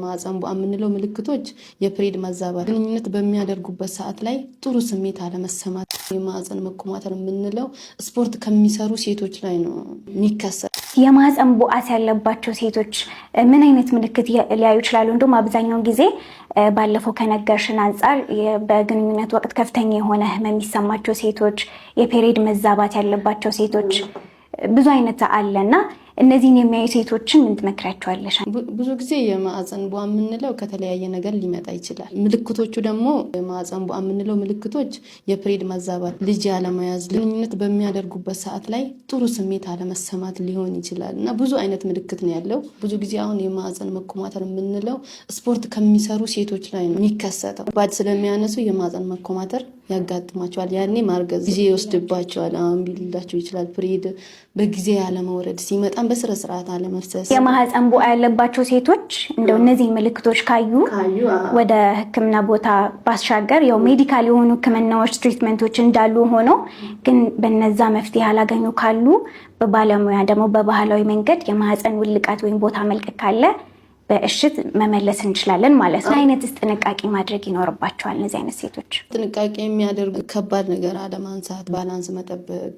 ማህፀን ቧ የምንለው ምልክቶች የፕሬድ መዛባት ግንኙነት በሚያደርጉበት ሰዓት ላይ ጥሩ ስሜት አለመሰማት የማህፀን መኮማተር የምንለው ስፖርት ከሚሰሩ ሴቶች ላይ ነው የሚከሰት። የማህፀን ቧስ ያለባቸው ሴቶች ምን አይነት ምልክት ሊያዩ ይችላሉ? እንደውም አብዛኛውን ጊዜ ባለፈው ከነገርሽን አንፃር በግንኙነት ወቅት ከፍተኛ የሆነ ህመም የሚሰማቸው ሴቶች፣ የፔሪድ መዛባት ያለባቸው ሴቶች ብዙ አይነት አለና እነዚህን የሚያዩ ሴቶችን ምን ትመክራቸዋለሽ? ብዙ ጊዜ የማህፀን ቧ የምንለው ከተለያየ ነገር ሊመጣ ይችላል። ምልክቶቹ ደግሞ የማህፀን ቧ የምንለው ምልክቶች የፕሬድ መዛባት፣ ልጅ ያለመያዝ፣ ግንኙነት በሚያደርጉበት ሰዓት ላይ ጥሩ ስሜት አለመሰማት ሊሆን ይችላል እና ብዙ አይነት ምልክት ነው ያለው። ብዙ ጊዜ አሁን የማህፀን መኮማተር የምንለው ስፖርት ከሚሰሩ ሴቶች ላይ ነው የሚከሰተው። ባድ ስለሚያነሱ የማህፀን መኮማተር ያጋጥማቸዋል። ያኔ ማርገዝ ጊዜ ይወስድባቸዋል። አሁን ቢልላቸው ይችላል። ፕሬድ በጊዜ ያለመውረድ ሲመጣ በስነ ስርዓት አለመፍሰስ። የማህፀን ቧ ያለባቸው ሴቶች እንደው እነዚህ ምልክቶች ካዩ ወደ ሕክምና ቦታ ባሻገር ያው ሜዲካል የሆኑ ሕክምናዎች ትሪትመንቶች እንዳሉ ሆኖ ግን በነዛ መፍትሄ ያላገኙ ካሉ በባለሙያ ደግሞ በባህላዊ መንገድ የማህፀን ውልቃት ወይም ቦታ መልቀቅ ካለ በእሽት መመለስ እንችላለን ማለት ነው። አይነት ጥንቃቄ ማድረግ ይኖርባቸዋል እነዚህ አይነት ሴቶች? ጥንቃቄ የሚያደርጉ ከባድ ነገር አለማንሳት፣ ባላንስ መጠበቅ